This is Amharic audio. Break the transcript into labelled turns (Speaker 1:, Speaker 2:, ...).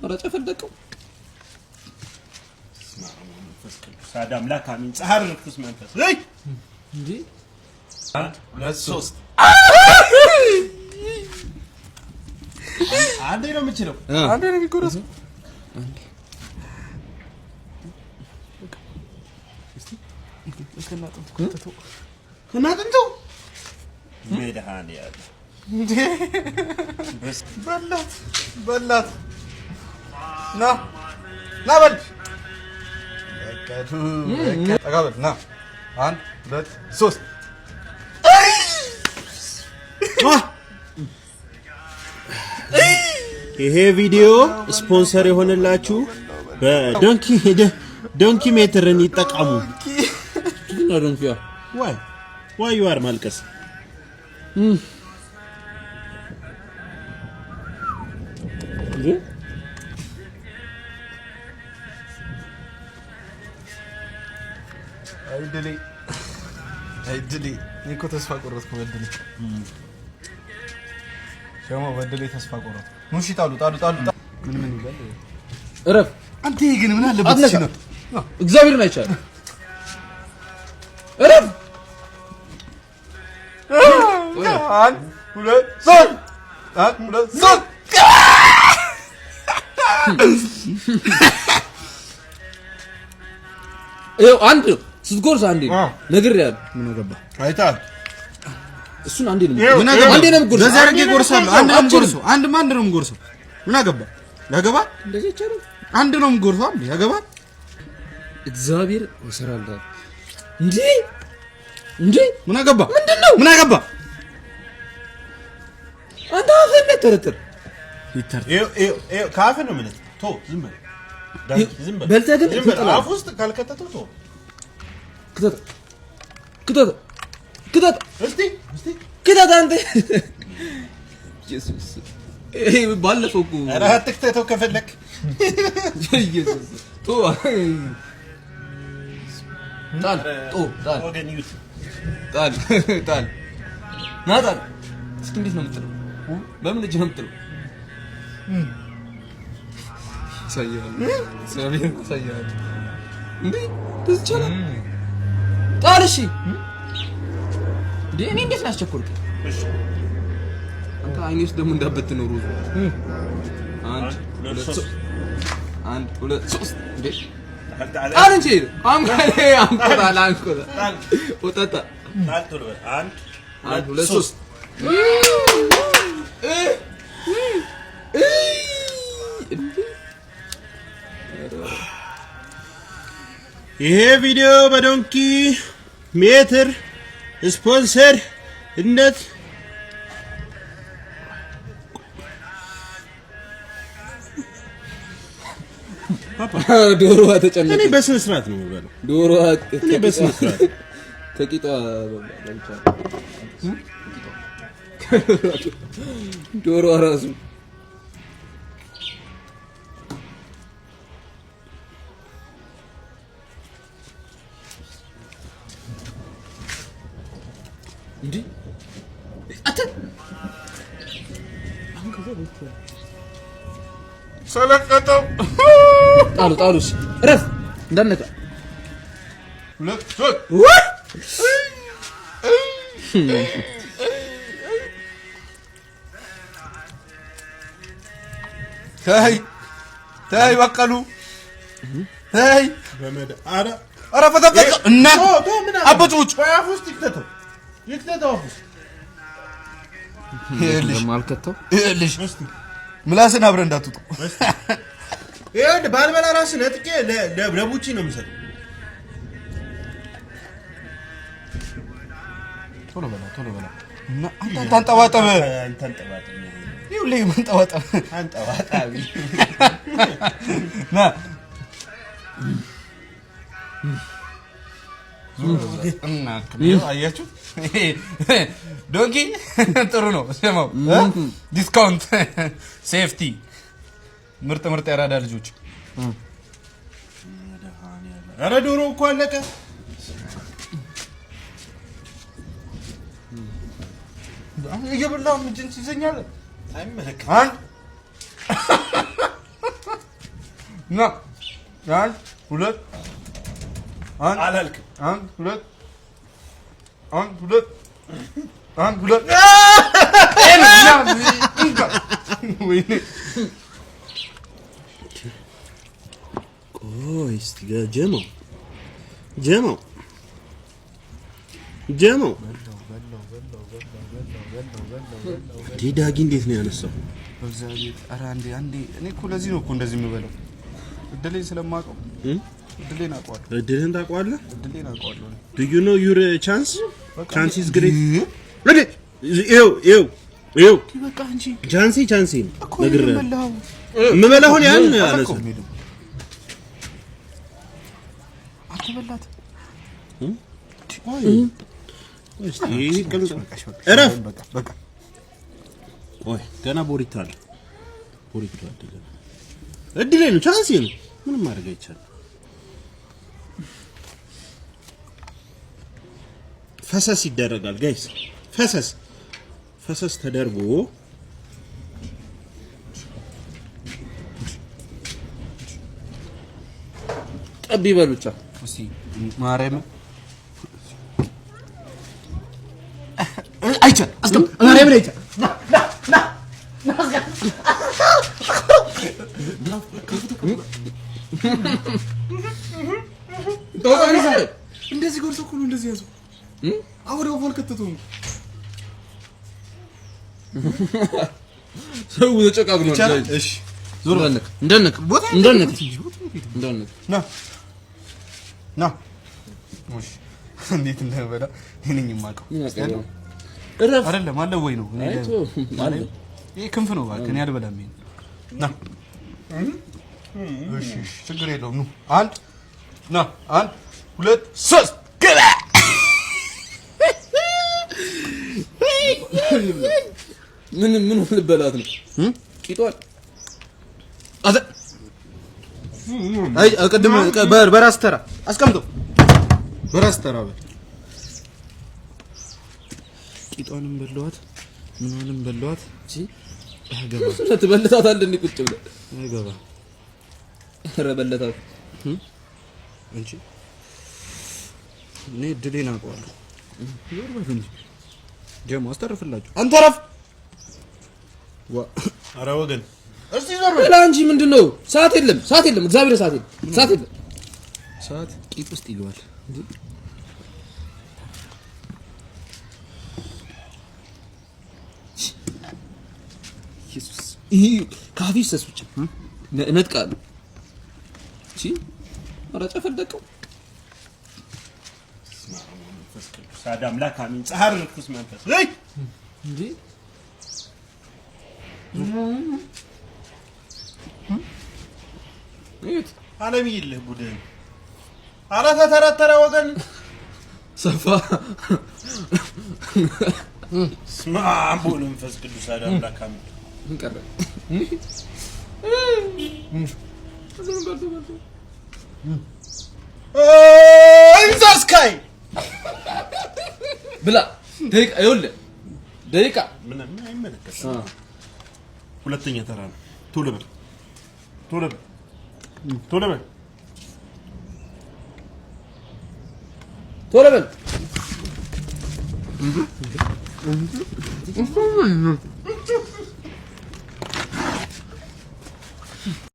Speaker 1: አራጨ ፈደቀው
Speaker 2: ሳዳም ላካሚን ጻር ርኩስ መንፈስ አይ
Speaker 1: እንዴ
Speaker 2: 1 2 3 አንዴ ነው የምችለው
Speaker 3: አንዴ ነው የሚቆረስ
Speaker 2: ከናጥንቱ መድሃኒ ያለ
Speaker 3: እንዴ በላት ና በል ለቀቱ ተጋበል ና 1 2 3
Speaker 2: ይሄ ቪዲዮ ስፖንሰር የሆነላችሁ በዶንኪ ሜትርን ይጠቀሙ
Speaker 1: ዶንኪያ
Speaker 2: ዋይ you are ማልቀስ
Speaker 3: አይድሊ እኮ ተስፋ ቆረጥኩ በድሊ ሸሞ በድሊ ተስፋ ቆረጥኩ ሙሽ ጣሉ ምን ይላል
Speaker 1: እረፍ
Speaker 3: አንተ ግን ምን አለበት እሺ ነው
Speaker 1: እግዚአብሔርን አይቻል እረፍ
Speaker 3: 1 2 3 1 2 3
Speaker 1: አንድ ስትጎርስ አንዴ ነገር ያለ ምን ገባ
Speaker 3: አይታል
Speaker 1: እሱን አንዴ ነው አንዴ ነው ጎርስ
Speaker 3: ለዛ አርጌ ጎርሳለሁ አንድ ማን ነው ጎርሰው ምን አገባ ያገባ
Speaker 1: እንደዚህ ይቻላል
Speaker 3: አንድ ነው ጎርሰው ያገባ
Speaker 1: እግዚአብሔር ወሰራል እንዴ
Speaker 3: ምን አገባ
Speaker 1: ምንድነው
Speaker 3: ምን አገባ
Speaker 1: አንተ አፈን ተረተር
Speaker 2: ካፈ ነው ማለት ቶ ዝም በል
Speaker 1: በልተህ ግን
Speaker 2: አፍ ውስጥ ካልከተተው ቶ
Speaker 1: ክተት
Speaker 2: እስቲ
Speaker 1: ክተት አንተ ኢየሱስ ባለፈው እኮ
Speaker 2: ኧረ አትክተተው ከፈለክ
Speaker 1: ኢየሱስ ቶ ጣል
Speaker 2: ወገን ዩት
Speaker 1: ጣል ናታል እስኪ እንዴት ነው የምትለው በምን እጅ ነው የምትለው ሳያል እንዴ ተዝቻለ ጣል እሺ እኔ እንዴት ላስቸኮልክ አንተ አይኔስ ደግሞ እንዳበት ነው ሩዙ 1 2 3 እንዴ ጣል እንጂ አንቆላ ወጣጣ
Speaker 2: ጣል ቶሎ
Speaker 1: 1 2 3
Speaker 2: ይሄ ቪዲዮ በዶንኪ ሜትር ስፖንሰር እንዴት
Speaker 1: ዶሮዋ ተጨነቀ
Speaker 2: እኔ በስነ ስርዓት ነው የምበለው
Speaker 1: ዶሮዋ
Speaker 2: እኔ በስነ ስርዓት
Speaker 1: ተቂጧ ዶሮዋ ራሱ እንዴ አተ
Speaker 3: ሰለቀተው
Speaker 1: ጣሉስ ረፍ እንደነካ
Speaker 3: 2 3 ታይ በቀሉ ታይ
Speaker 2: በመደ አረ
Speaker 3: ፈተፈተ እና አበጩጭ
Speaker 2: አፍ ውስጥ ይክተተው አፍ ውስጥ
Speaker 1: ማልከተው
Speaker 3: እልሽ ምላስን አብረ እንዳትጡ
Speaker 2: ይሄን ባልበላ ራስ ነጥቄ ለቡቺ ነው የምሰጠው
Speaker 3: ቶሎ በላ እና አንተ አንጠባጠበ ይኸውልህ መንጠባጠብ
Speaker 2: አንጠባጣቢ
Speaker 3: ና እና አያችሁ ዶንኪ ጥሩ ነው ስማው ዲስካውንት ሴፍቲ ምርጥ ያራዳ ልጆች
Speaker 2: ኧረ ዶሮ እኮ አለቀ
Speaker 3: እየበላሁ ምን ጅንስ ይዘኛል
Speaker 2: አይመለከትም
Speaker 3: ና አንድ ሁለት
Speaker 2: አላልክም።
Speaker 3: አንድ ሁለት ወይኔ
Speaker 2: ቆይ እስቲ ጀማው ዳጊ እንዴት ነው ያነሳው?
Speaker 3: በእግዚአብሔር ኧረ አንዴ እኔ እኮ ለዚህ ነው እኮ እንደዚህ የምበለው እድሌን ስለማውቀው እድሌን አውቀዋለሁ።
Speaker 2: እድልህን ታውቀዋለህ?
Speaker 3: እድሌን አውቀዋለሁ።
Speaker 2: Do you know your chance is great? ready ይኸው
Speaker 3: በቃ እንጂ
Speaker 2: ቻንሲ
Speaker 3: እኮ
Speaker 2: ነግሬህ
Speaker 3: የምበላው
Speaker 2: የምበላውን ያን ያነሳው
Speaker 3: አትበላት
Speaker 2: እስቲ እረፍ። በቃ ቆይ ገና ቦሪታ አለ እድሌ ነው ቻንሲ ነው ምንም ማድረግ አይቻልም። ፈሰስ ይደረጋል ጋይስ ፈሰስ ተደርጎ
Speaker 1: ጠብ ይበል ብቻ
Speaker 3: እስቲ ማርያም አይቻል አስገም ማርያም ላይ አይቻል እንደዚህ ጎርቶ እኮ ነው እንደዚህ ያዘው አውሬው ፈልከተተው
Speaker 1: ሰው ተጨቃግኖ ነው።
Speaker 3: እሺ ዞር በልክ
Speaker 1: እንደነክ
Speaker 3: ና እሺ እንዴት እንደበላ እኔን የማውቀው
Speaker 1: እረፍ
Speaker 3: አይደለም አለ ወይ ነው
Speaker 1: አይቶ ማለት
Speaker 3: ይሄ ክንፍ ነው እባክህ እኔ አልበላም ይሄን ና እሺ ችግር የለውም ኑ አንድ ሁለት ሶስት ገባ
Speaker 1: ምን ልበላት ነው ቂጧል አዘ
Speaker 3: አይ አቀድም በራስ ተራ አስቀምጠው በራስ ተራ በል ቂጧንም በለዋት ምንንም በለዋት እሺ አገባ
Speaker 1: ስለተበለታት እንዴ ቁጭ ብለ
Speaker 3: አገባ
Speaker 1: ኧረ በለታት
Speaker 3: እንጂ እኔ ድሌን አውቀዋለሁ ይወርበት እንጂ ጀማ አስተርፍላችሁ አንተ ረፍ
Speaker 2: ኧረ ወገን
Speaker 3: እስቲ ዞር
Speaker 1: በላ እንጂ ምንድነው ሰዓት የለም እግዚአብሔር ሰዓት የለም
Speaker 3: ሰዓት ቂጥ ውስጥ ይገባል እንዴ
Speaker 1: ኢየሱስ ይሄ ካፊ ሰስብቻ ነጥቃለሁ እሺ አራጫ ፈደቀው
Speaker 2: ሳዳም ላካሚን ጻር ርኩስ መንፈስ አይ
Speaker 1: እንዴ እት
Speaker 2: ዓለም ይልህ ቡድን አራታ ተራተራ ወገን
Speaker 1: ሰፋ
Speaker 2: ስማ ቦል መንፈስ ቅዱስ ሳዳም ላካሚን
Speaker 1: እንቀረ
Speaker 2: እንዛስካይ
Speaker 1: ብላ ደቂቃ
Speaker 2: ምን አይመለከትም። ሁለተኛ ተራ ነው።
Speaker 1: ቶሎ በል